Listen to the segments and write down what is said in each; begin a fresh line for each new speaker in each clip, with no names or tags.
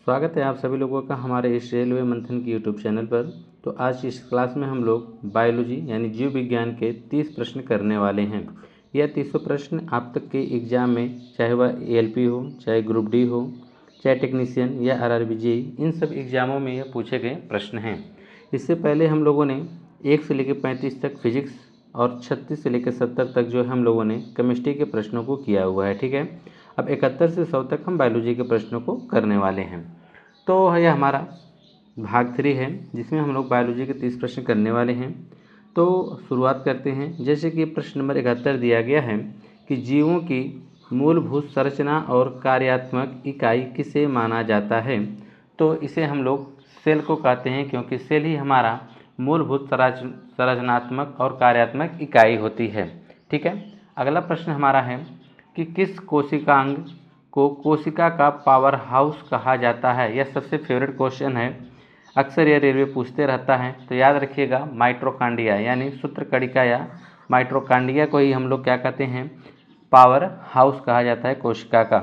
स्वागत है आप सभी लोगों का हमारे इस रेलवे मंथन की यूट्यूब चैनल पर। तो आज इस क्लास में हम लोग बायोलॉजी यानी जीव विज्ञान के 30 प्रश्न करने वाले हैं। यह 300 प्रश्न आप तक के एग्ज़ाम में, चाहे वह एएलपी हो, चाहे ग्रुप डी हो, चाहे टेक्नीशियन या आरआरबी जेईई, इन सब एग्ज़ामों में यह पूछे गए प्रश्न हैं। इससे पहले हम लोगों ने 1 से लेकर 35 तक फिजिक्स और 36 से लेकर 70 तक जो है हम लोगों ने केमिस्ट्री के प्रश्नों को किया हुआ है। ठीक है, अब 71 से 100 तक हम बायोलॉजी के प्रश्नों को करने वाले हैं। तो यह हमारा भाग 3 है, जिसमें हम लोग बायोलॉजी के 30 प्रश्न करने वाले हैं। तो शुरुआत करते हैं। जैसे कि प्रश्न नंबर 71 दिया गया है कि जीवों की मूलभूत संरचना और कार्यात्मक इकाई किसे माना जाता है। तो इसे हम लोग सेल को कहते हैं, क्योंकि सेल ही हमारा मूलभूत संरचनात्मक और कार्यात्मक इकाई होती है। ठीक है, अगला प्रश्न हमारा है कि किस कोशिकांग को कोशिका का पावर हाउस कहा जाता है। यह सबसे फेवरेट क्वेश्चन है, अक्सर यह रेलवे पूछते रहता है। तो याद रखिएगा, माइटोकॉन्ड्रिया यानी सूत्रकणिका या माइटोकॉन्ड्रिया को ही हम लोग क्या कहते हैं, पावर हाउस कहा जाता है कोशिका का।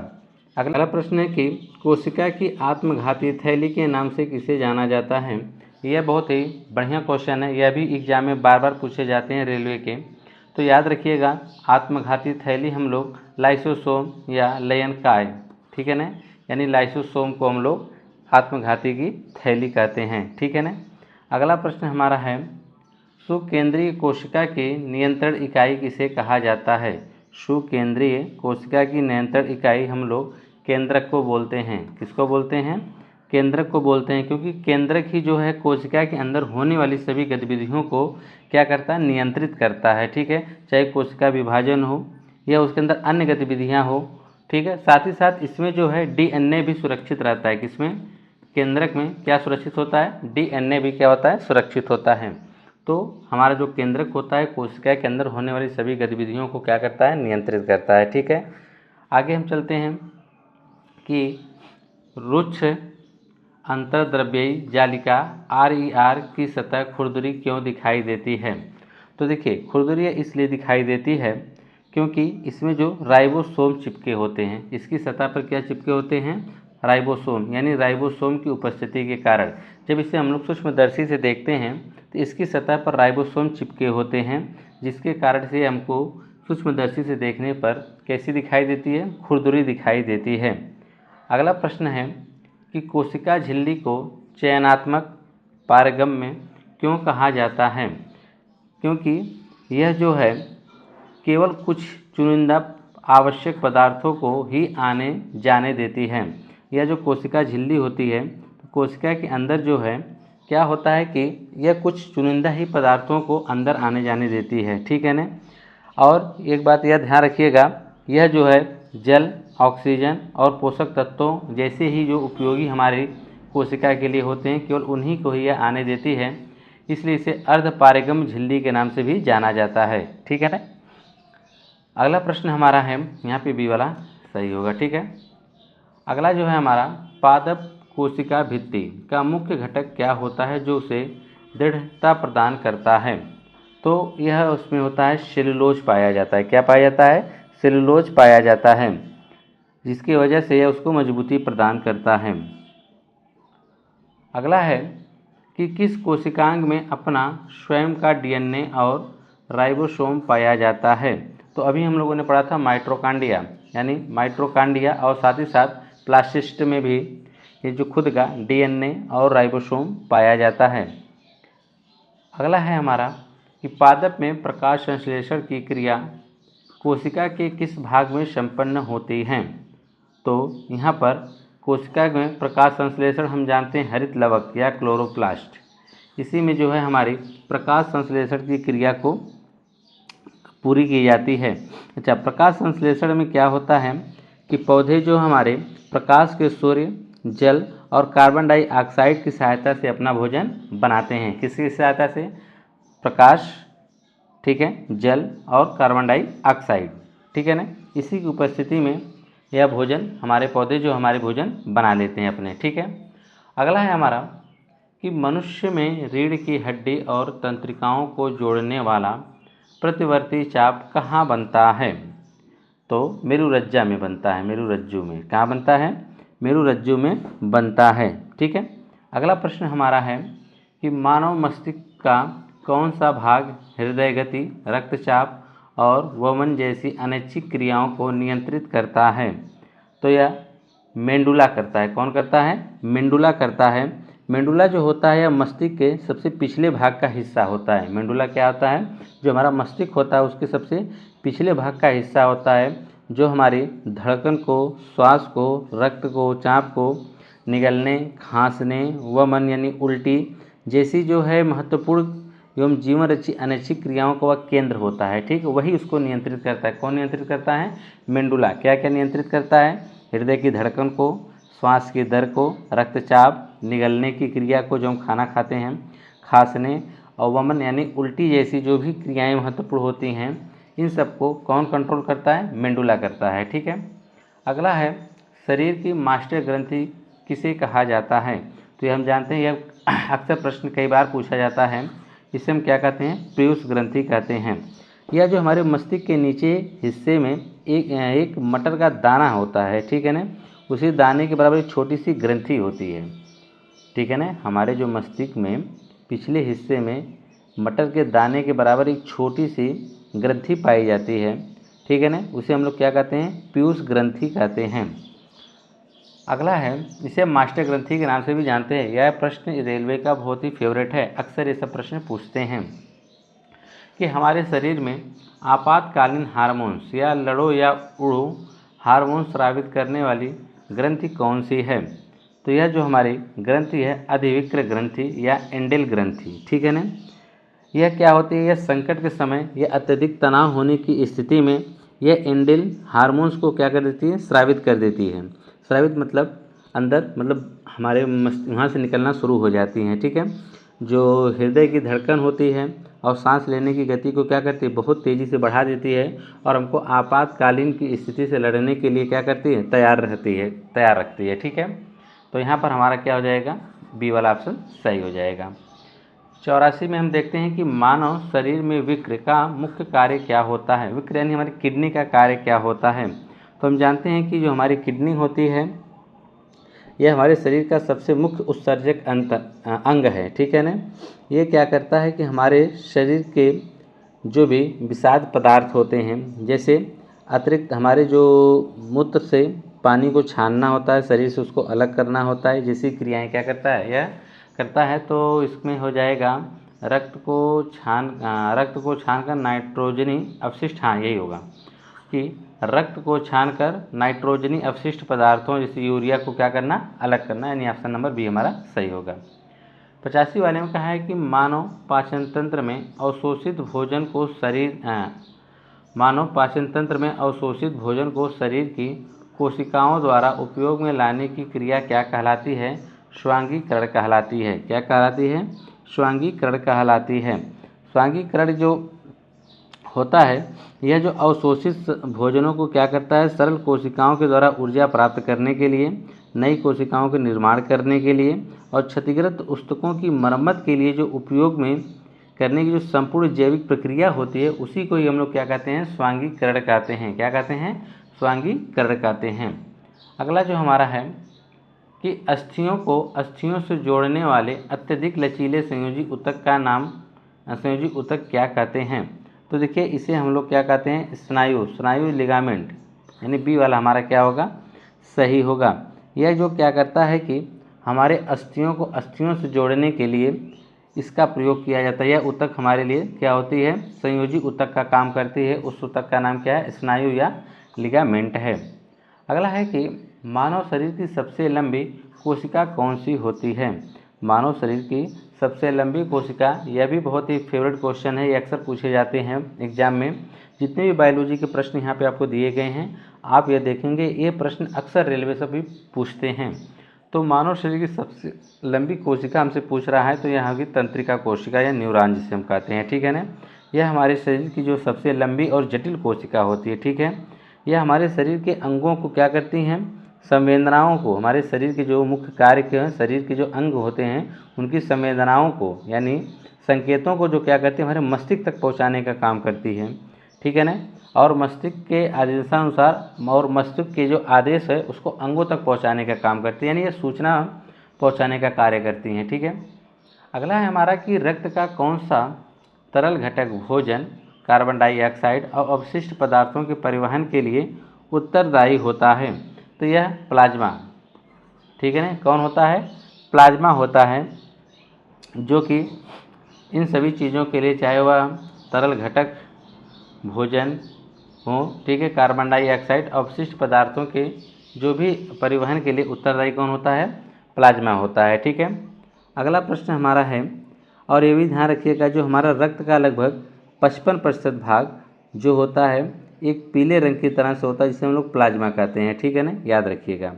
अगला प्रश्न है कि कोशिका की आत्मघाती थैली के नाम से किसे जाना जाता है। यह बहुत ही बढ़िया क्वेश्चन है, यह भी एग्जाम में बार बार पूछे जाते हैं रेलवे के। तो याद रखिएगा, आत्मघाती थैली हम लोग लाइसोसोम या लयनकाय, ठीक है ना, यानी लाइसोसोम को हम लोग आत्मघाती की थैली कहते हैं। ठीक है ना। अगला प्रश्न हमारा है, सुकेंद्रीय कोशिका की नियंत्रण इकाई किसे कहा जाता है। सुकेंद्रीय कोशिका की नियंत्रण इकाई हम लोग केंद्रक को बोलते हैं। किसको बोलते हैं? केंद्रक को बोलते हैं, क्योंकि केंद्रक ही जो है कोशिका के अंदर होने वाली सभी गतिविधियों को क्या करता है, नियंत्रित करता है। ठीक है, चाहे कोशिका विभाजन हो या उसके अंदर अन्य गतिविधियां हो। ठीक है, साथ ही साथ इसमें जो है डीएनए भी सुरक्षित रहता है। किसमें? केंद्रक में क्या सुरक्षित होता है? डीएनए भी क्या होता है, सुरक्षित होता है। तो हमारा जो केंद्रक होता है कोशिका के अंदर होने वाली सभी गतिविधियों को क्या करता है, नियंत्रित करता है। ठीक है, आगे हम चलते हैं कि रुक्ष अंतर्द्रव्यी जालिका RER की सतह खुरदरी क्यों दिखाई देती है। तो देखिए, खुरदरी इसलिए दिखाई देती है क्योंकि इसमें जो राइबोसोम चिपके होते हैं, इसकी सतह पर क्या चिपके होते हैं, राइबोसोम, यानी राइबोसोम की उपस्थिति के कारण जब इसे हम लोग सूक्ष्मदर्शी से देखते हैं तो इसकी सतह पर राइबोसोम चिपके होते हैं, जिसके कारण से हमको सूक्ष्मदर्शी से देखने पर कैसी दिखाई देती है, खुरदरी दिखाई देती है। अगला प्रश्न है कि कोशिका झिल्ली को चयनात्मक पारगम्य क्यों कहा जाता है। क्योंकि यह जो है केवल कुछ चुनिंदा आवश्यक पदार्थों को ही आने जाने देती है। यह जो कोशिका झिल्ली होती है, तो कोशिका के अंदर जो है क्या होता है कि यह कुछ चुनिंदा ही पदार्थों को अंदर आने जाने देती है। ठीक है ना। और एक बात यह ध्यान रखिएगा, यह जो है जल, ऑक्सीजन और पोषक तत्वों जैसे ही जो उपयोगी हमारी कोशिका के लिए होते हैं, केवल उन्हीं को ही यह आने देती है, इसलिए इसे अर्धपारगम्य झिल्ली के नाम से भी जाना जाता है। ठीक है ना। अगला प्रश्न हमारा है, यहाँ पे बी वाला सही होगा। ठीक है, अगला जो है हमारा, पादप कोशिका भित्ति का मुख्य घटक क्या होता है जो उसे दृढ़ता प्रदान करता है। तो यह उसमें होता है सेलुलोज पाया जाता है। क्या पाया जाता है? सेलुलोज पाया जाता है, जिसकी वजह से यह उसको मजबूती प्रदान करता है। अगला है कि किस कोशिकांग में अपना स्वयं का डीएनए और राइबोसोम पाया जाता है। तो अभी हम लोगों ने पढ़ा था माइटोकॉन्ड्रिया, यानी माइटोकॉन्ड्रिया, और साथ ही साथ प्लास्टिस्ट में भी ये जो खुद का डीएनए और राइबोसोम पाया जाता है। अगला है हमारा कि पादप में प्रकाश संश्लेषण की क्रिया कोशिका के किस भाग में संपन्न होती हैं। तो यहाँ पर कोशिका में प्रकाश संश्लेषण हम जानते हैं हरित लवक या क्लोरोप्लास्ट, इसी में जो है हमारी प्रकाश संश्लेषण की क्रिया को पूरी की जाती है। अच्छा, प्रकाश संश्लेषण में क्या होता है कि पौधे जो हमारे प्रकाश के सूर्य, जल और कार्बन डाइऑक्साइड की सहायता से अपना भोजन बनाते हैं। किसकी सहायता से? प्रकाश, ठीक है, जल और कार्बन डाइऑक्साइड, ठीक है ना, इसी की उपस्थिति में यह भोजन हमारे पौधे जो हमारे भोजन बना लेते हैं अपने। ठीक है, अगला है हमारा कि मनुष्य में रीढ़ की हड्डी और तंत्रिकाओं को जोड़ने वाला प्रतिवर्ती चाप कहाँ बनता है। तो मेरुरज्जा में बनता है। मेरुरज्जु में कहाँ बनता है? मेरुरज्जु में बनता है। ठीक है, अगला प्रश्न हमारा है कि मानव मस्तिष्क का कौन सा भाग हृदय गति, रक्तचाप और वमन जैसी अनैच्छिक क्रियाओं को नियंत्रित करता है? तो यह मेंडुला करता है। कौन करता है? मेंडुला करता है। मेंडुला जो होता है यह मस्तिष्क के सबसे पिछले भाग का हिस्सा होता है। मेंडुला क्या होता है? जो हमारा मस्तिष्क होता है उसके सबसे पिछले भाग का हिस्सा होता है, जो हमारी धड़कन को, श्वास को, रक्त को, चाप को निगलने, खांसने, वमन यानी उल्टी जैसी जो है महत्वपूर्ण एवं जीवन रची अनैच्छिक क्रियाओं का वह केंद्र होता है। ठीक, वही उसको नियंत्रित करता है। कौन नियंत्रित करता है? मेंडुला। क्या क्या नियंत्रित करता है? हृदय की धड़कन को, श्वास की दर को, रक्तचाप, निगलने की क्रिया को जो हम खाना खाते हैं, खांसने और वमन यानी उल्टी जैसी जो भी क्रियाएं महत्वपूर्ण होती हैं, इन सबको कौन कंट्रोल करता है? मेंडुला करता है। ठीक है, अगला है शरीर की मास्टर ग्रंथि किसे कहा जाता है? तो ये हम जानते हैं, यह अक्सर प्रश्न कई बार पूछा जाता है। इसे हम क्या कहते हैं? पीयूष ग्रंथि कहते हैं। यह जो हमारे मस्तिष्क के नीचे हिस्से में एक मटर का दाना होता है, ठीक है ना, उसी दाने के बराबर एक छोटी सी ग्रंथि होती है। ठीक है ना, हमारे जो मस्तिष्क में पिछले हिस्से में मटर के दाने के बराबर एक छोटी सी ग्रंथि पाई जाती है। ठीक है ना, उसे हम लोग क्या कहते हैं? पीयूष ग्रंथि कहते हैं। अगला है, इसे मास्टर ग्रंथि के नाम से भी जानते हैं। यह प्रश्न रेलवे का बहुत ही फेवरेट है। अक्सर ये सब प्रश्न पूछते हैं कि हमारे शरीर में आपातकालीन हार्मोन्स या लड़ो या उड़ो हार्मोन स्रावित करने वाली ग्रंथि कौन सी है? तो यह जो हमारी ग्रंथि है अधिविक्र ग्रंथि या एंडेल ग्रंथि। ठीक है ना, यह क्या होती है? यह संकट के समय या अत्यधिक तनाव होने की स्थिति में यह एंडेल हार्मोन्स को क्या कर देती है? स्रावित कर देती है। स्रावित मतलब अंदर, मतलब हमारे वहाँ से निकलना शुरू हो जाती हैं। ठीक है, जो हृदय की धड़कन होती है और सांस लेने की गति को क्या करती है? बहुत तेज़ी से बढ़ा देती है और हमको आपातकालीन की स्थिति से लड़ने के लिए क्या करती है? तैयार रखती है। ठीक है, तो यहाँ पर हमारा क्या हो जाएगा? बी वाला ऑप्शन सही हो जाएगा। 84 में हम देखते हैं कि मानव शरीर में विक्र का मुख्य कार्य क्या होता है? विक्र यानी हमारी किडनी का कार्य क्या होता है? तो हम जानते हैं कि जो हमारी किडनी होती है यह हमारे शरीर का सबसे मुख्य उत्सर्जक अंग है। ठीक है ना, ये क्या करता है कि हमारे शरीर के जो भी विषाक्त पदार्थ होते हैं, जैसे अतिरिक्त हमारे जो मूत्र से पानी को छानना होता है, शरीर से उसको अलग करना होता है, जैसी क्रियाएं क्या करता है? यह करता है। तो इसमें हो जाएगा रक्त को छानकर नाइट्रोजनी अवशिष्ट, हाँ यही होगा कि रक्त को छानकर नाइट्रोजनी अवशिष्ट पदार्थों जैसे यूरिया को क्या करना? अलग करना, यानी ऑप्शन नंबर बी हमारा सही होगा। 85 वाले में कहा है कि मानव पाचन तंत्र में अवशोषित भोजन को शरीर की कोशिकाओं द्वारा उपयोग में लाने की क्रिया क्या कहलाती है? स्वांगीकरण कहलाती है। क्या कहलाती है? स्वांगीकरण कहलाती है। स्वांगीकरण जो होता है, यह जो अवशोषित भोजनों को क्या करता है? सरल कोशिकाओं के द्वारा ऊर्जा प्राप्त करने के लिए, नई कोशिकाओं के निर्माण करने के लिए और क्षतिग्रस्त ऊतकों की मरम्मत के लिए जो उपयोग में करने की जो संपूर्ण जैविक प्रक्रिया होती है, उसी को ही हम लोग क्या कहते हैं? स्वांगीकरण कहते हैं। क्या कहते हैं? स्वांगीकरण कहते हैं। अगला जो हमारा है कि अस्थियों से जोड़ने वाले अत्यधिक लचीले संयोजी ऊतक क्या कहते हैं? तो देखिए, इसे हम लोग क्या कहते हैं? स्नायु लिगामेंट, यानी बी वाला हमारा क्या होगा? सही होगा। यह जो क्या करता है कि हमारे अस्थियों से जोड़ने के लिए इसका प्रयोग किया जाता है। यह ऊतक हमारे लिए क्या होती है? संयोजी ऊतक का काम करती है। उस ऊतक का नाम क्या है? स्नायु या लिगामेंट है। अगला है कि मानव शरीर की सबसे लंबी कोशिका कौन सी होती है? मानव शरीर की सबसे लंबी कोशिका, यह भी बहुत ही फेवरेट क्वेश्चन है, ये अक्सर पूछे जाते हैं एग्जाम में। जितने भी बायोलॉजी के प्रश्न यहाँ पे आपको दिए गए हैं, आप यह देखेंगे ये प्रश्न अक्सर रेलवे से भी पूछते हैं। तो मानव शरीर की सबसे लंबी कोशिका हमसे पूछ रहा है, तो यह होगी तंत्रिका कोशिका या न्यूरॉन जिसे हम कहते हैं। ठीक है ना, यह हमारे शरीर की जो सबसे लंबी और जटिल कोशिका होती है। ठीक है, यह हमारे शरीर के अंगों को क्या करती हैं? संवेदनाओं को, हमारे शरीर के जो मुख्य कार्य के शरीर के जो अंग होते हैं उनकी संवेदनाओं को, यानी संकेतों को जो क्या करती है? हमारे मस्तिष्क तक पहुंचाने का काम करती है। ठीक है ना। और मस्तिष्क के आदेशानुसार और मस्तिष्क के जो आदेश है उसको अंगों तक पहुंचाने का काम करती है, यानी ये सूचना पहुंचाने का कार्य करती हैं, ठीक है। अगला है हमारा कि रक्त का कौन सा तरल घटक भोजन, कार्बन डाइऑक्साइड और अवशिष्ट पदार्थों के परिवहन के लिए उत्तरदायी होता है। तो यह प्लाज्मा, ठीक है ना। कौन होता है? प्लाज्मा होता है, जो कि इन सभी चीज़ों के लिए, चाहे वह तरल घटक भोजन हो, ठीक है, कार्बन डाइऑक्साइड अवशिष्ट पदार्थों के जो भी परिवहन के लिए उत्तरदायी कौन होता है? प्लाज्मा होता है, ठीक है। अगला प्रश्न हमारा है, और ये भी ध्यान रखिएगा, जो हमारा रक्त का लगभग 55% भाग जो होता है एक पीले रंग की तरह से होता है, जिसे हम लोग प्लाज्मा कहते हैं, ठीक है ना, याद रखिएगा।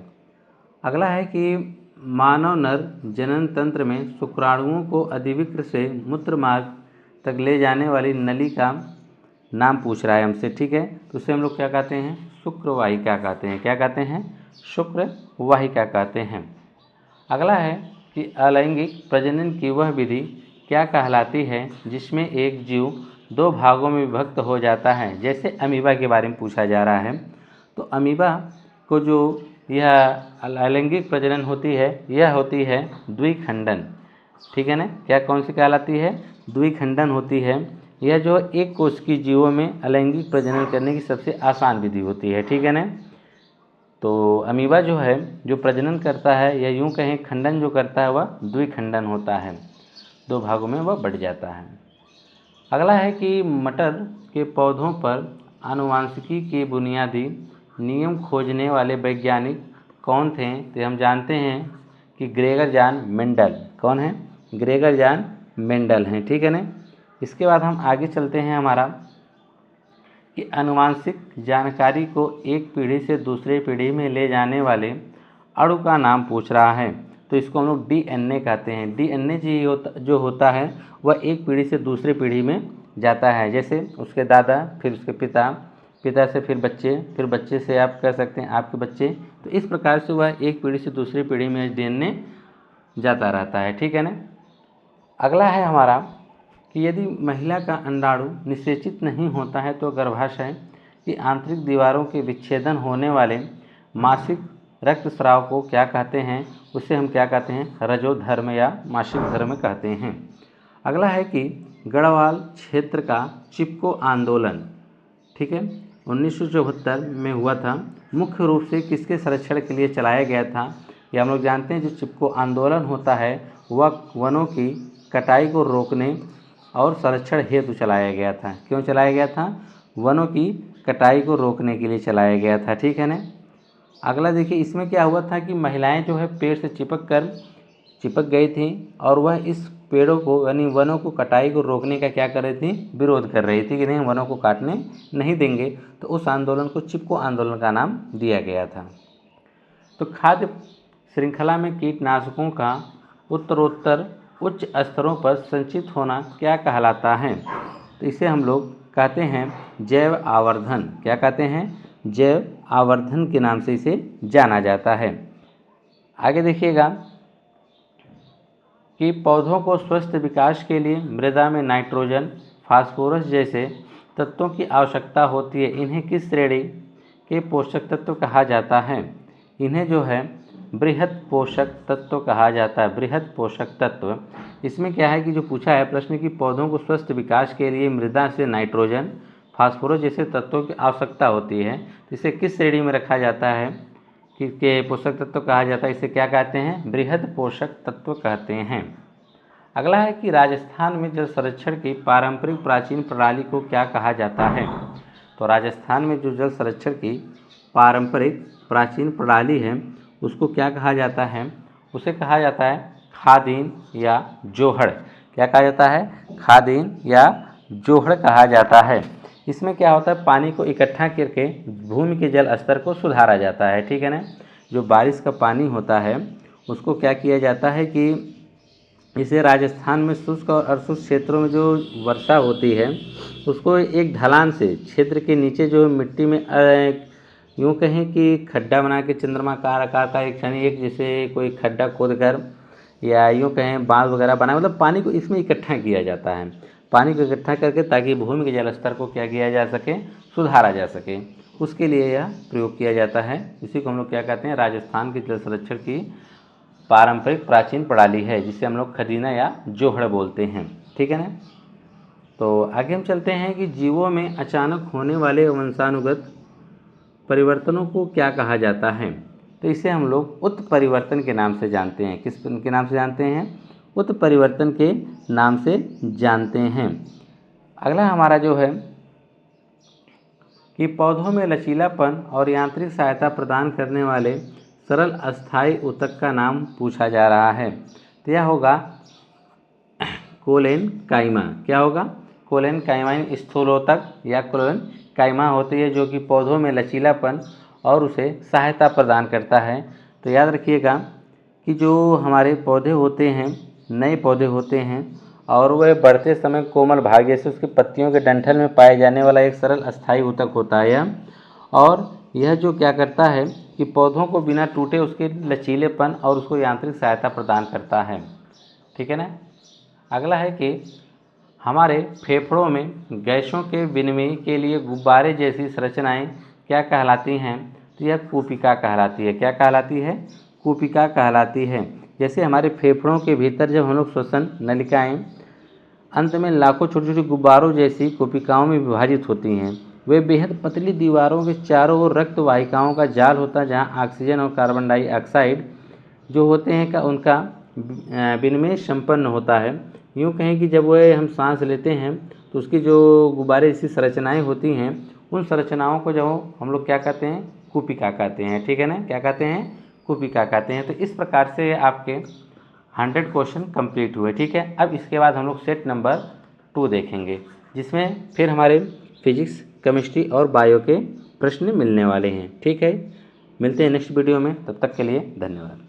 अगला है कि मानव नर जनन तंत्र में शुक्राणुओं को अधिविक्र से मूत्र मार्ग तक ले जाने वाली नली का नाम पूछ रहा है हमसे, ठीक है। तो उसे हम लोग क्या कहते हैं? शुक्रवाहिका कहते हैं। क्या कहते हैं? शुक्रवाहिका कहते हैं। अगला है कि अलैंगिक प्रजनन की वह विधि क्या कहलाती है जिसमें एक जीव 2 भागों में विभक्त हो जाता है। जैसे अमीबा के बारे में पूछा जा रहा है, तो अमीबा को जो यह अलैंगिक प्रजनन होती है, यह होती है द्विखंडन, ठीक है ना। क्या कौन सी कहलाती है? द्विखंडन होती है। यह जो एक कोश की जीवों में अलैंगिक प्रजनन करने की सबसे आसान विधि होती है, ठीक है ना। तो अमीबा जो है जो प्रजनन करता है, या यूँ कहें खंडन जो करता है, वह द्विखंडन होता है, 2 भागों में वह बढ़ जाता है। अगला है कि मटर के पौधों पर आनुवांशिकी के बुनियादी नियम खोजने वाले वैज्ञानिक कौन थे? तो हम जानते हैं कि ग्रेगर जॉन मेंडल। कौन है? ग्रेगर जॉन मेंडल हैं, ठीक है ना। इसके बाद हम आगे चलते हैं हमारा कि आनुवांशिक जानकारी को एक पीढ़ी से दूसरे पीढ़ी में ले जाने वाले अणु का नाम पूछ रहा है। तो इसको हम लोग DNA कहते हैं। DNA जो होता है वह एक पीढ़ी से दूसरे पीढ़ी में जाता है। जैसे उसके दादा, फिर उसके पिता, पिता से फिर बच्चे, फिर बच्चे से आप कह सकते हैं आपके बच्चे। तो इस प्रकार से वह एक पीढ़ी से दूसरी पीढ़ी में DNA जाता रहता है, ठीक है ना। अगला है हमारा कि यदि महिला का अंडाणु निषेचित नहीं होता है तो गर्भाशय की आंतरिक दीवारों के विच्छेदन होने वाले मासिक रक्तस्राव को क्या कहते हैं? उसे हम क्या कहते हैं? रजोधर्म या मासिक धर्म कहते हैं। अगला है कि गढ़वाल क्षेत्र का चिपको आंदोलन, ठीक है, 1974 में हुआ था। मुख्य रूप से किसके संरक्षण के लिए चलाया गया था? ये हम लोग जानते हैं, जो चिपको आंदोलन होता है वह वनों की कटाई को रोकने और संरक्षण हेतु चलाया गया था। क्यों चलाया गया था? वनों की कटाई को रोकने के लिए चलाया गया था, ठीक है ना। अगला देखिए, इसमें क्या हुआ था कि महिलाएं जो है पेड़ से चिपक गई थी, और वह इस पेड़ों को यानी वनों को कटाई को रोकने का क्या कर रही थी? विरोध कर रही थी कि नहीं, वनों को काटने नहीं देंगे। तो उस आंदोलन को चिपको आंदोलन का नाम दिया गया था। तो खाद्य श्रृंखला में कीटनाशकों का उत्तरोत्तर उच्च स्तरों पर संचित होना क्या कहलाता है? तो इसे हम लोग कहते हैं जैव आवर्धन। क्या कहते हैं? जैव आवर्धन के नाम से इसे जाना जाता है। आगे देखिएगा कि पौधों को स्वस्थ विकास के लिए मृदा में नाइट्रोजन, फास्फोरस जैसे तत्वों की आवश्यकता होती है। इन्हें किस श्रेणी के पोषक तत्व कहा जाता है? इन्हें जो है बृहत पोषक तत्व कहा जाता है। बृहत पोषक तत्व, इसमें क्या है कि जो पूछा है प्रश्न कि पौधों को स्वस्थ विकास के लिए मृदा से नाइट्रोजन, फास्फोरस जैसे तत्वों की आवश्यकता होती है, तो इसे किस श्रेणी में रखा जाता है कि पोषक तत्व कहा जाता है? इसे क्या कहते हैं? बृहद पोषक तत्व कहते हैं। अगला है कि राजस्थान में जल संरक्षण की पारंपरिक प्राचीन प्रणाली को क्या कहा जाता है? तो राजस्थान में जो जल संरक्षण की पारंपरिक प्राचीन प्रणाली है उसको क्या कहा जाता है? उसे कहा जाता है खादीन या जोहड़। क्या कहा जाता है? खादीन या जोहड़ कहा जाता है। इसमें क्या होता है? पानी को इकट्ठा करके भूमि के जल स्तर को सुधारा जाता है, ठीक है ना। जो बारिश का पानी होता है उसको क्या किया जाता है कि इसे राजस्थान में शुष्क और अर्धशुष्क क्षेत्रों में जो वर्षा होती है उसको एक ढलान से क्षेत्र के नीचे जो मिट्टी में यूँ कहें कि खड्डा बना के चंद्रमाकार आकार का एक यानी एक जैसे कोई खड्डा खोद कर या यूँ कहें बांध वगैरह बना, मतलब पानी को इसमें इकट्ठा किया जाता है पानी को इकट्ठा करके, ताकि भूमि के जल स्तर को क्या किया जा सके, सुधारा जा सके। उसके लिए यह प्रयोग किया जाता है। इसी को हम लोग क्या कहते हैं, राजस्थान के जल संरक्षण की पारंपरिक प्राचीन प्रणाली है, जिसे हम लोग खदीना या जोहड़ बोलते हैं। ठीक है ना। तो आगे हम चलते हैं कि जीवों में अचानक होने वाले वंशानुगत परिवर्तनों को क्या कहा जाता है। तो इसे हम लोग उत्परिवर्तन के नाम से जानते हैं। किस के नाम से जानते हैं? उत्परिवर्तन के नाम से जानते हैं। अगला हमारा जो है कि पौधों में लचीलापन और यांत्रिक सहायता प्रदान करने वाले सरल अस्थायी ऊतक का नाम पूछा जा रहा है। तो यह होगा कोलेन काइमा। क्या होगा? कोलेन काइमा स्थूलोतक या कोलेन काइमा होती है, जो कि पौधों में लचीलापन और उसे सहायता प्रदान करता है। तो याद रखिएगा कि जो हमारे पौधे होते हैं, नए पौधे होते हैं, और वह बढ़ते समय कोमल भाग जैसे उसकी पत्तियों के डंठल में पाए जाने वाला एक सरल अस्थायी ऊतक होता है यह। और यह जो क्या करता है कि पौधों को बिना टूटे उसके लचीलेपन और उसको यांत्रिक सहायता प्रदान करता है। ठीक है ना। अगला है कि हमारे फेफड़ों में गैसों के विनिमय के लिए गुब्बारे जैसी संरचनाएं क्या कहलाती हैं? तो यह कूपिका कहलाती है। क्या कहलाती है? कूपिका कहलाती है। जैसे हमारे फेफड़ों के भीतर जब हम लोग श्वसन नलिकाएं अंत में लाखों छोटी छोटी गुब्बारों जैसी कूपिकाओं में विभाजित होती हैं। वे बेहद पतली दीवारों के चारों ओर रक्त वाहिकाओं का जाल होता है, जहां ऑक्सीजन और कार्बन डाइऑक्साइड जो होते हैं का उनका विनिमय संपन्न होता है। यूँ कहें कि जब वह हम सांस लेते हैं तो उसकी जो गुब्बारे जैसी संरचनाएँ होती हैं, उन संरचनाओं को जब हम लोग क्या कहते हैं? कूपिका कहते हैं। ठीक है ना। क्या कहते हैं? कूपिका कहते हैं। तो इस प्रकार से आपके 100 क्वेश्चन कंप्लीट हुए। ठीक है। अब इसके बाद हम लोग सेट नंबर 2 देखेंगे, जिसमें फिर हमारे फिजिक्स, केमिस्ट्री और बायो के प्रश्न मिलने वाले हैं। ठीक है। मिलते हैं नेक्स्ट वीडियो में। तब तक के लिए धन्यवाद।